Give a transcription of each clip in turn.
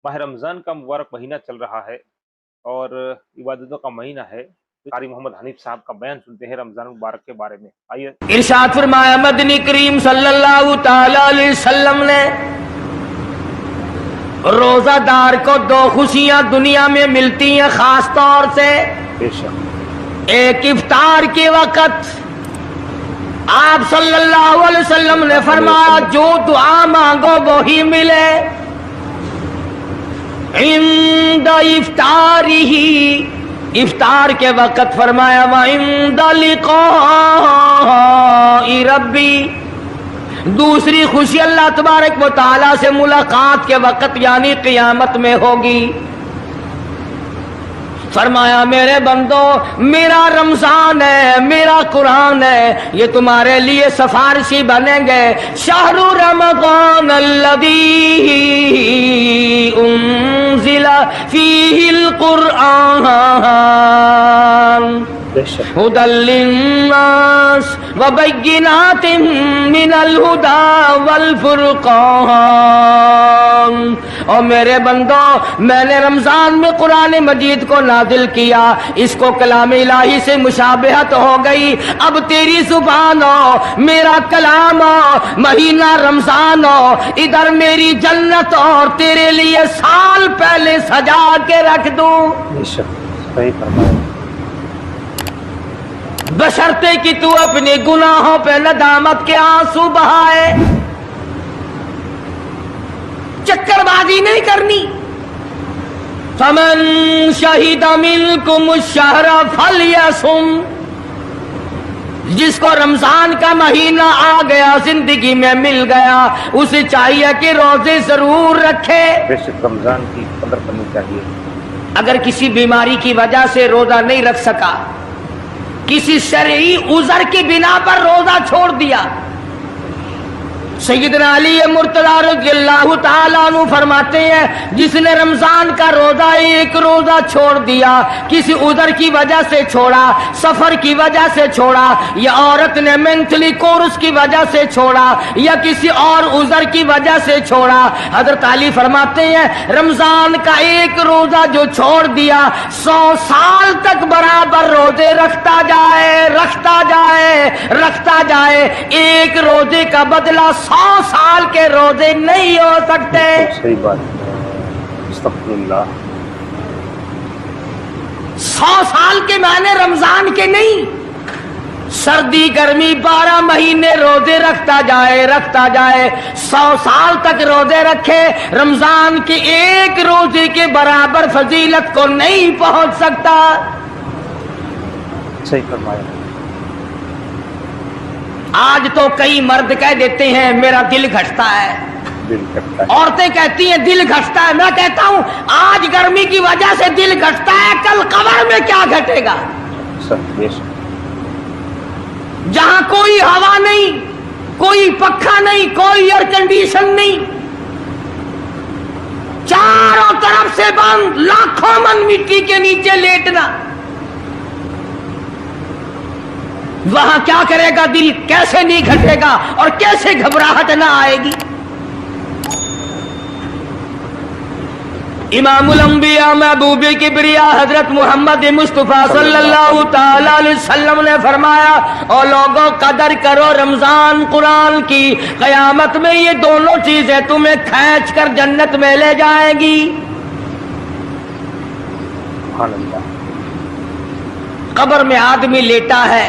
माह रमज़ान का मुबारक महीना चल रहा है और इबादतों का महीना है। कारी मोहम्मद हनीफ साहब का बयान सुनते हैं रमज़ान मुबारक के बारे में। आइए। इरशाद फरमाया मदनी करीम सल्लल्लाहु ताला अलैहि वसल्लम ने रोजादार को दो खुशियां दुनिया में मिलती हैं खास तौर से। एक इफ्तार के वक़्त आप सल्लल्लाहु अलैहि वसल्लम ने फरमाया जो दुआ मांगो वही मिले। इंदा इफ्तारिही, इफ्तार के वक़्त फरमाया व इंदा लिक़ाई रब्बी। दूसरी खुशी अल्लाह तबारक व तआला से मुलाकात के वक़्त यानी क़ियामत में होगी। फरमाया मेरे बंदो मेरा रमजान है, मेरा कुरान है, ये तुम्हारे लिए सफारशी बनेंगे। शहरु रमज़ान अल्लज़ी उन्ज़िला फ़ीहिल कुरआन हुदल लिन्नास व बय्यिनातिन मिनल हुदा वल फुरक़ान। और मेरे बंदो मैंने रमजान में कुरान मजीद को नाजिल किया, इसको कलाम इलाही से मुशाबहत हो गई। अब तेरी जुबान हो, मेरा कलाम हो, महीना रमजान हो, इधर मेरी जन्नत और तेरे लिए साल पहले सजा के रख दूं। सही फरमाया। बशर्ते कि तू अपने गुनाहों पे नदामत के आंसू बहाए। चक्करबाजी नहीं करनी। फमन शहीद मिनकुम शहर फलयसुम, जिसको रमजान का महीना आ गया, जिंदगी में मिल गया, उसे चाहिए कि रोजे जरूर रखे। बेशक रमजान की कदर करनी चाहिए। अगर किसी बीमारी की वजह से रोजा नहीं रख सका, किसी शरई उज़र की बिना पर रोजा छोड़ दिया, सैयदना अली मुर्तज़ा रज़ियल्लाहु ताला अन्हु फरमाते हैं जिसने रमजान का रोजा एक रोजा छोड़ दिया, किसी उधर की वजह से छोड़ा, सफर की वजह से छोड़ा, या औरत ने मेंटली कोर्स की वजह से छोड़ा, या किसी और उधर की वजह से छोड़ा, हजरत अली फरमाते हैं रमजान का एक रोजा जो छोड़ दिया 100 साल तक बराबर रोजे रखता जाए, रखता जाए, रखता जाए। एक रोजे का बदला 100 साल के रोजे नहीं हो सकते। सही बात। अस्तग़फिरुल्लाह। 100 साल के माने रमजान के नहीं। सर्दी गर्मी 12 महीने रोजे रखता जाए, रखता जाए, 100 साल तक रोजे रखे, रमजान के एक रोजे के बराबर फजीलत को नहीं पहुंच सकता। सही फरमाया। आज तो कई मर्द कह देते हैं मेरा दिल घटता है, दिल घटता है। औरतें कहती हैं दिल घटता है। मैं कहता हूं आज गर्मी की वजह से दिल घटता है, कल कब्र में क्या घटेगा? जहां कोई हवा नहीं, कोई पक्खा नहीं, कोई एयर कंडीशन नहीं, चारों तरफ से बंद, लाखों मन मिट्टी के नीचे लेटना, वहां क्या करेगा दिल? कैसे नहीं घटेगा और कैसे घबराहट ना आएगी? इमामुल अंबिया महबूब किबरिया हजरत मोहम्मद मुस्तफा सल्लल्लाहु ताला अलैहि वसल्लम ने फरमाया और लोगों कदर करो रमजान कुरान की, कयामत में ये दोनों चीजें तुम्हें खींच कर जन्नत में ले जाएगी। कब्र में आदमी लेटा है,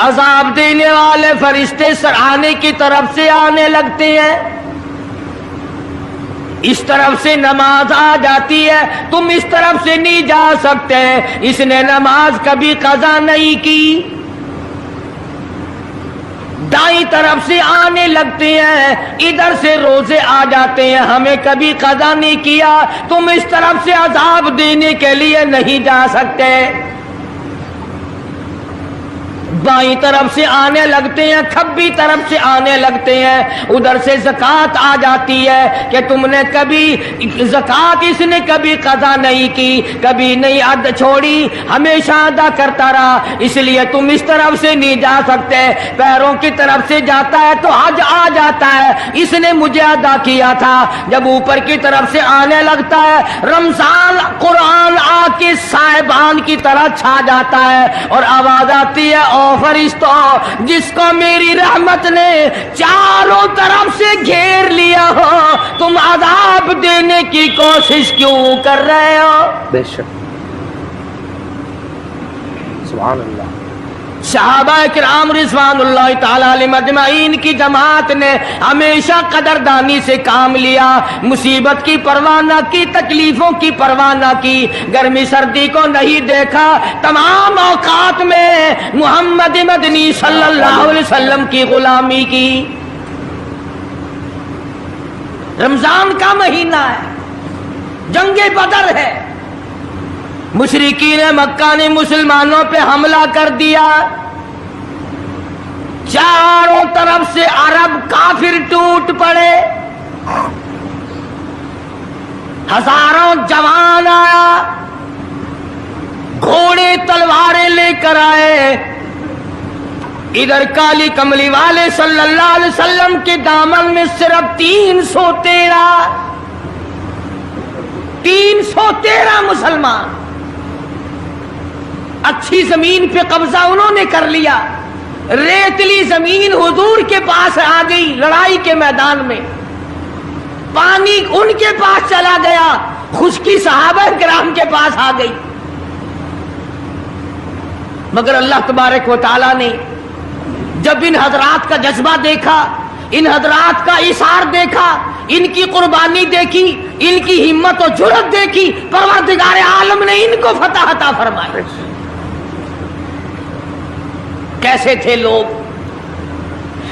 अजाब देने वाले फरिश्ते सराहने की तरफ से आने लगते हैं, इस तरफ से नमाज आ जाती है, तुम इस तरफ से नहीं जा सकते, इसने नमाज कभी कज़ा नहीं की। दाईं तरफ से आने लगते हैं, इधर से रोजे आ जाते हैं, हमें कभी कज़ा नहीं किया, तुम इस तरफ से अजाब देने के लिए नहीं जा सकते। बाईं तरफ से आने लगते हैं, खब्बी तरफ से आने लगते हैं, उधर से ज़कात आ जाती है कि तुमने कभी ज़कात इसने कभी कज़ा नहीं की, कभी नहीं अद छोड़ी, हमेशा अदा करता रहा, इसलिए तुम इस तरफ से नहीं जा सकते, पैरों की तरफ से जाता है तो हज आ जाता है, इसने मुझे अदा किया था। जब ऊपर की तरफ से आने लगता है रमजान, कुरान आके साहिबान की तरह छा जाता है और आवाज आती है, ओ फरिश्तों, जिसको मेरी रहमत ने चारों तरफ से घेर लिया हो, तुम अजाब देने की कोशिश क्यों कर रहे हो? बेशक, सुभान अल्लाह। सहाबा किराम रिज़वानुल्लाह ताला अलैहिम अजमाइन की जमात ने हमेशा कदरदानी से काम लिया, मुसीबत की परवाह न की, तकलीफों की परवाह न की, गर्मी सर्दी को नहीं देखा, तमाम औकात में मोहम्मद मदनी सल्लल्लाहु अलैहि वसल्लम की गुलामी की। रमजान का महीना है, जंगे बदर है, मुशरिकीन मक्का ने मुसलमानों पे हमला कर दिया, चारों तरफ से अरब काफिर टूट पड़े, हजारों जवान आया, घोड़े तलवारें लेकर आए, इधर काली कमली वाले सल्लल्लाहु अलैहि वसल्लम के दामन में सिर्फ 313 मुसलमान, अच्छी जमीन पे कब्जा उन्होंने कर लिया, रेतली जमीन हुजूर के पास आ गई, लड़ाई के मैदान में पानी उनके पास चला गया, खुश्की सहाबा किराम के पास आ गई, मगर अल्लाह तबारक व तआला ने जब इन हजरात का जज्बा देखा, इन हजरात का इशार देखा, इनकी कुर्बानी देखी, इनकी हिम्मत और जुर्रत देखी, परवरदिगार आलम ने इनको फतह अता फरमाई। कैसे थे लोग?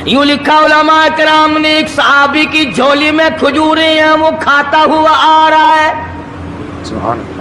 यूं लिखा उलमा किराम ने, एक सहाबी की झोली में खजूरें हैं, वो खाता हुआ आ रहा है, सुभान अल्लाह।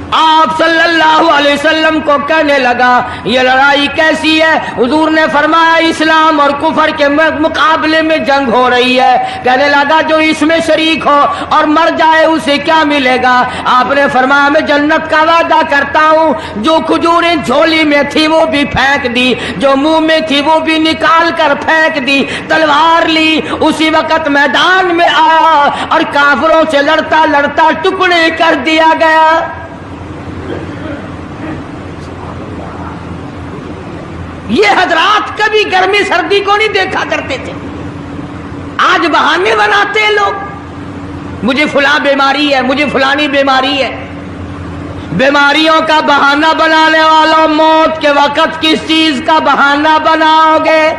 आप सल्लल्लाहु अलैहि वसल्लम को कहने लगा, ये लड़ाई कैसी है? हुजूर ने फरमाया, इस्लाम और कुफर के मुकाबले में जंग हो रही है। कहने लगा, जो इसमें शरीक हो और मर जाए उसे क्या मिलेगा? आपने फरमाया, मैं जन्नत का वादा करता हूँ। जो खजूरें झोली में थी वो भी फेंक दी, जो मुंह में थी वो भी निकाल कर फेंक दी, तलवार ली, उसी वक्त मैदान में आया और काफिरों से लड़ता लड़ता टुकड़े कर दिया गया। ये हजरात कभी गर्मी सर्दी को नहीं देखा करते थे, आज बहाने बनाते हैं लोग, मुझे फुला बीमारी है, मुझे फुलानी बीमारी है। बीमारियों का बहाना बनाने वालों, मौत के वक्त किस चीज का बहाना बनाओगे?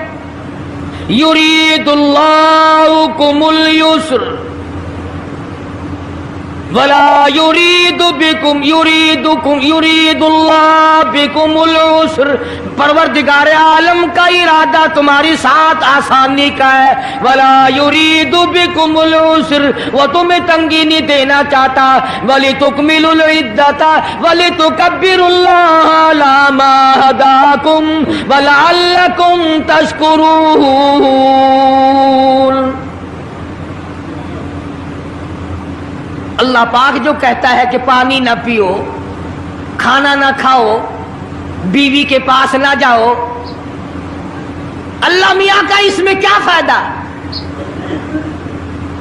युरीदुल्लाहु कुमुल युस्र वला युरीदु बिकुम युरीदुल्लाह बिकुमुल उस्र। परवरदिगार आलम का इरादा तुम्हारी साथ आसानी का है। वला युरीदु बिकुमुल उस्र, वो तुम्हें तंगी नहीं देना चाहता। वली तुकमिलुल इद्दता वली तुकब्बिरुल्लाह अला मा हदाकुम वलअल्लकुम तशकुरून। अल्लाह पाक जो कहता है कि पानी ना पियो, खाना ना खाओ, बीवी के पास ना जाओ, अल्लाह मियाँ का इसमें क्या फायदा?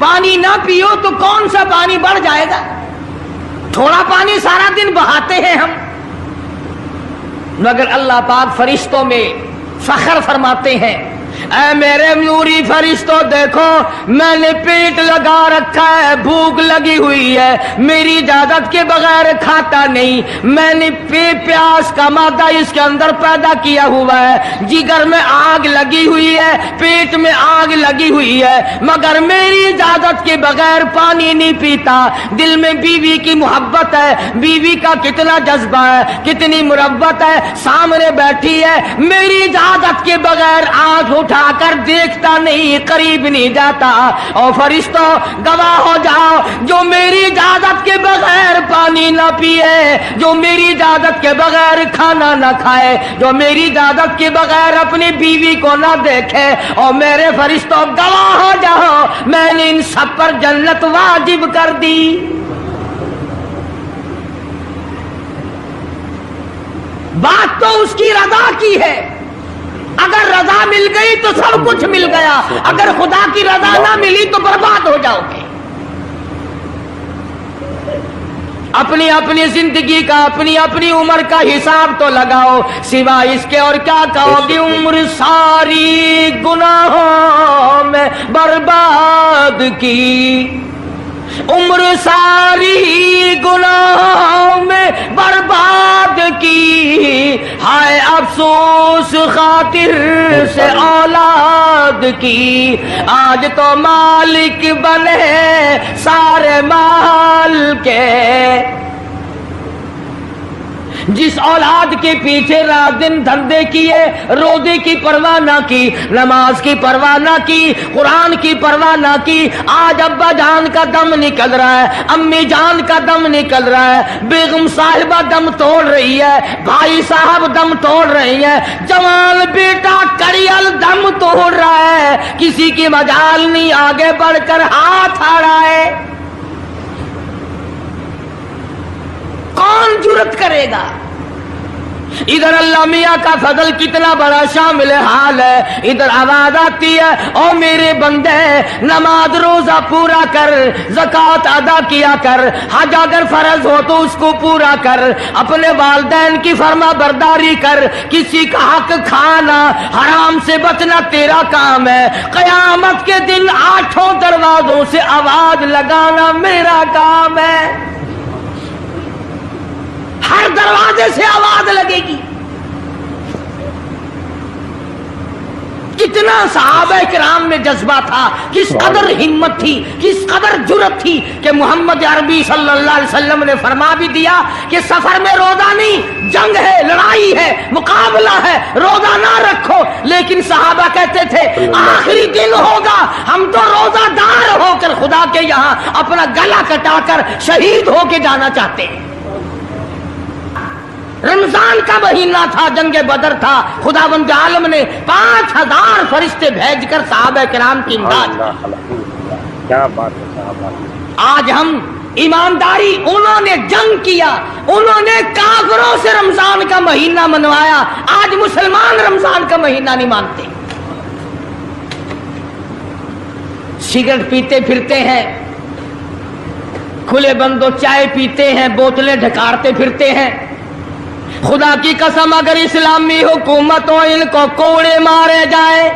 पानी ना पियो तो कौन सा पानी बढ़ जाएगा? थोड़ा पानी सारा दिन बहाते हैं हम, मगर अल्लाह पाक फरिश्तों में फख्र फरमाते हैं, ऐ मेरे नूरी फरिश्तों, देखो मैंने पेट लगा रखा है, भूख लगी हुई है, मेरी इजाजत के बगैर खाता नहीं। मैंने प्यास का मादा इसके अंदर पैदा किया हुआ है, जिगर में आग लगी हुई है, पेट में आग लगी हुई है, मगर मेरी इजाजत के बगैर पानी नहीं पीता। दिल में बीवी की मोहब्बत है, बीवी का कितना जज्बा है, कितनी मुरब्बत है, सामने बैठी है, मेरी इजाजत के बगैर आंख उठाकर देखता नहीं, करीब नहीं जाता। और फरिश्तों गवाह हो जाओ, जो جو میری اجازت کے بغیر پانی نہ پیے، جو میری اجازت کے بغیر کھانا نہ کھائے، جو میری اجازت کے بغیر اپنی بیوی کو نہ دیکھے، اور میرے فرشتوں گواہ ہو جاؤ میں نے ان سب پر جنت واجب کر دی۔ بات تو اس کی رضا کی ہے، اگر رضا مل گئی تو سب کچھ مل گیا، اگر خدا کی رضا نہ ملی تو برباد ہو جاؤ گے۔ اپنی اپنی زندگی کا، اپنی اپنی عمر کا حساب تو لگاؤ، سوا اس کے اور کیا کہو گی؟ عمر ساری گناہوں میں برباد کی، عمر ساری گناہوں میں برباد کی، ہائے افسوس خاطر سے اولاد کی، آج تو مالک بنے سارے مال کے، جس اولاد کے پیچھے رات دن دھندے کیے، روزے کی پرواہ نہ کی، نماز کی پرواہ نہ کی، قرآن کی پرواہ نہ کی، آج ابا جان کا دم نکل رہا ہے، امی جان کا دم نکل رہا ہے، بیگم صاحبہ دم توڑ رہی ہے، بھائی صاحب دم توڑ رہی ہے، جوان بیٹا کڑیل دم توڑ رہا ہے، کسی کی مجال نہیں آگے بڑھ کر ہاتھ آ رہا ہے۔ کون جرت کرے گا؟ ادھر اللہ میاں کا فضل کتنا بڑا شامل حال ہے، ادھر آواز آتی ہے او میرے بندے نماز روزہ پورا کر، زکوٰۃ ادا کیا کر، حج اگر فرض ہو تو اس کو پورا کر، اپنے والدین کی فرما برداری کر، کسی کا حق کھانا، حرام سے بچنا تیرا کام ہے، قیامت کے دن 8 دروازوں سے آواز لگانا میرا کام ہے، ہر دروازے سے آواز لگے گی۔ کتنا صحابہ کرام میں جذبہ تھا، کس قدر ہمت تھی، کس قدر جرت تھی کہ محمد عربی صلی اللہ علیہ وسلم نے فرما بھی دیا کہ سفر میں روزہ نہیں، جنگ ہے، لڑائی ہے، مقابلہ ہے، روزہ نہ رکھو، لیکن صحابہ کہتے تھے آخری دن ہوگا ہم تو روزہ دار ہو کر خدا کے یہاں اپنا گلا کٹا کر شہید ہو کے جانا چاہتے ہیں۔ رمضان کا مہینہ تھا، جنگ بدر تھا، خداوند عالم نے 5000 فرشتے بھیج کر صحابہ کرام کی امداد کی۔ کیا بات ہے صاحب۔ آج ہم ایمانداری، انہوں نے جنگ کیا، انہوں نے کافروں سے رمضان کا مہینہ منوایا، آج مسلمان رمضان کا مہینہ نہیں مانتے، سگریٹ پیتے پھرتے ہیں، کھلے بندوں چائے پیتے ہیں، بوتلیں ڈھکارتے پھرتے ہیں۔ خدا کی قسم اگر اسلامی حکومت ہو ان کو کوڑے مارے جائیں،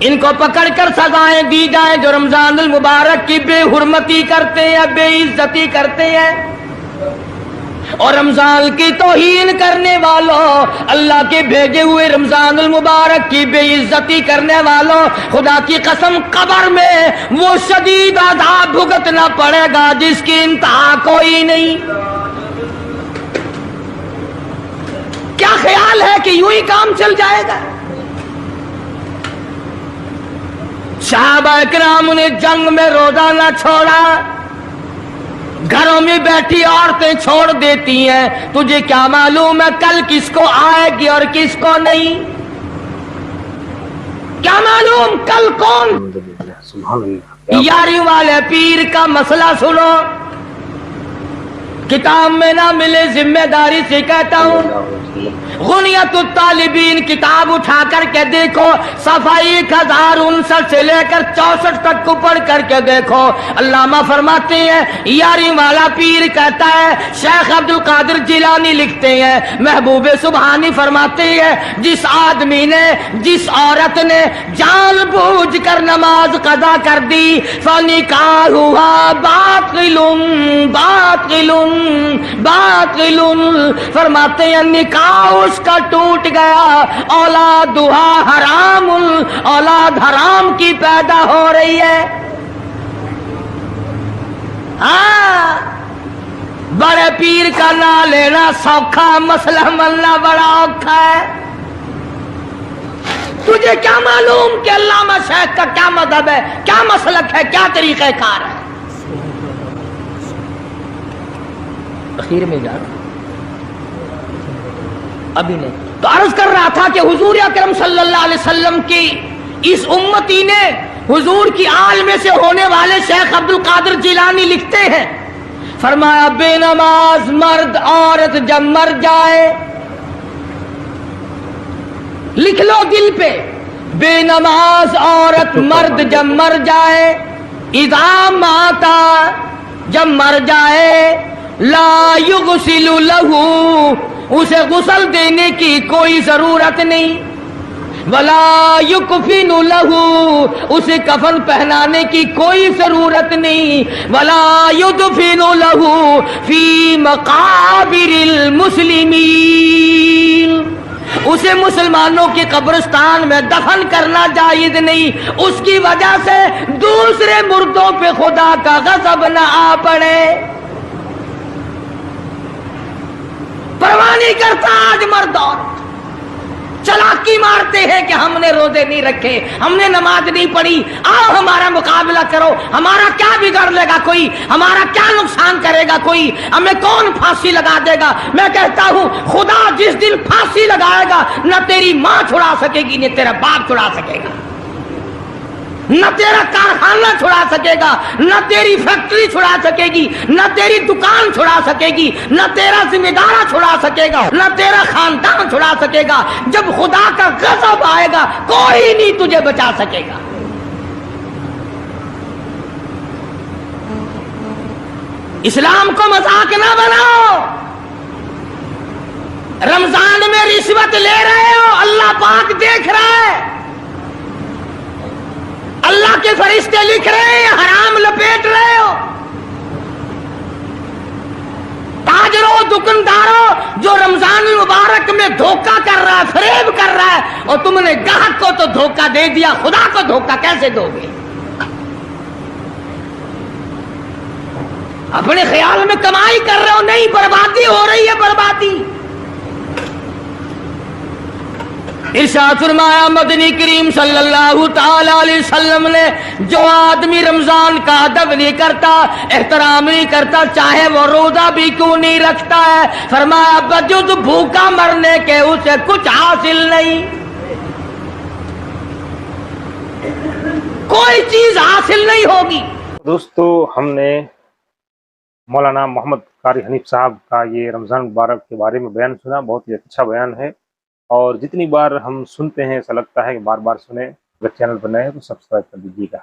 ان کو پکڑ کر سزائیں دی جائیں جو رمضان المبارک کی بے حرمتی کرتے ہیں، بے عزتی کرتے ہیں، اور رمضان کی توہین کرنے والوں، اللہ کے بھیجے ہوئے رمضان المبارک کی بے عزتی کرنے والوں، خدا کی قسم قبر میں وہ شدید عذاب بھگتنا پڑے گا جس کی انتہا کوئی نہیں۔ کیا خیال ہے کہ یوں ہی کام چل جائے گا؟ صحابہ کرام نے جنگ میں روزہ نہ چھوڑا، گھروں میں بیٹھی عورتیں چھوڑ دیتی ہیں، تجھے کیا معلوم ہے کل کس کو آئے گی اور کس کو نہیں؟ کیا معلوم کل کون؟ یاری والے پیر کا مسئلہ سنو، کتاب میں نہ ملے ذمہ داری سے کہتا ہوں، غنیت الطالبین کتاب اٹھا کر کے دیکھو، صفحہ 1059 سے لے کر 64 تک کو پڑھ کر کے دیکھو، علامہ فرماتے ہیں یاری والا پیر کہتا ہے، شیخ عبد القادر جیلانی لکھتے ہیں، محبوب سبحانی فرماتے ہیں، جس آدمی نے، جس عورت نے جان بوجھ کر نماز قضا کر دی، فنکاحها باطل باطل باطل، فرماتے ہیں نکاح اس کا ٹوٹ گیا، اولادھا حرام، اولاد حرام کی پیدا ہو رہی ہے۔ ہاں، بڑے پیر کا نام لینا سوکھا، مسئلہ ملنا بڑا اوکھا ہے۔ تجھے کیا معلوم کہ علامہ شیخ کا کیا مذہب ہے، کیا مسلک ہے، کیا طریقہ کار ہے؟ اخیر میں جا رہا ابھی نہیں تو عرض کر رہا تھا کہ حضور اکرم صلی اللہ علیہ وسلم کی اس امتی نے حضور کی آل میں سے ہونے والے شیخ عبد القادر جیلانی لکھتے ہیں، فرمایا بے نماز مرد عورت جب مر جائے، لکھ لو دل پہ، بے نماز عورت مرد جب مر جائے، اذا ماتا جب مر جائے، لا یغسل لہو اسے غسل دینے کی کوئی ضرورت نہیں، ولا یکفن لہو اسے کفن پہنانے کی کوئی ضرورت نہیں، ولا یدفن لہو فی مقابر المسلمین اسے مسلمانوں کی قبرستان میں دفن کرنا جائز نہیں، اس کی وجہ سے دوسرے مردوں پہ خدا کا غضب نہ آ پڑے۔ پرواہ نہیں کرتا آج مرد عورت، چلاکی مارتے ہیں کہ ہم نے روزے نہیں رکھے، ہم نے نماز نہیں پڑھی، آؤ ہمارا مقابلہ کرو، ہمارا کیا بگاڑ لے گا کوئی، ہمارا کیا نقصان کرے گا کوئی، ہمیں کون پھانسی لگا دے گا؟ میں کہتا ہوں خدا جس دن پھانسی لگائے گا نہ تیری ماں چھڑا سکے گی نہ تیرا باپ چھڑا سکے گا، نہ تیرا کارخانہ چھڑا سکے گا، نہ تیری فیکٹری چھڑا سکے گی، نہ تیری دکان چھڑا سکے گی، نہ تیرا ذمہ دارہ چھڑا سکے گا، نہ تیرا خاندان چھڑا سکے گا۔ جب خدا کا غضب آئے گا کوئی نہیں تجھے بچا سکے گا۔ اسلام کو مذاق نہ بناؤ۔ رمضان میں رشوت لے رہے ہو، اللہ پاک دیکھ رہا ہے، اللہ کے فرشتے لکھ رہے ہیں، حرام لپیٹ رہے ہو۔ تاجروں دکانداروں جو رمضان المبارک میں دھوکہ کر رہا ہے، فریب کر رہا ہے، اور تم نے گاہک کو تو دھوکہ دے دیا، خدا کو دھوکہ کیسے دو گے؟ اپنے خیال میں کمائی کر رہے ہو، نہیں، بربادی ہو رہی ہے، بربادی۔ ارشاد فرمایا مدنی کریم صلی اللہ تعالی علیہ وسلم نے جو آدمی رمضان کا ادب نہیں کرتا، احترام نہیں کرتا، چاہے وہ روزہ بھی کیوں نہیں رکھتا ہے، فرمایا بجز بھوکا مرنے کے اسے کچھ حاصل نہیں، کوئی چیز حاصل نہیں ہوگی۔ دوستو ہم نے مولانا محمد قاری حنیف صاحب کا یہ رمضان مبارک کے بارے میں بیان سنا، بہت ہی اچھا بیان ہے، اور جتنی بار ہم سنتے ہیں ایسا لگتا ہے کہ بار بار سنیں۔ اگر چینل پر نئے ہیں تو سبسکرائب کر دیجیے گا۔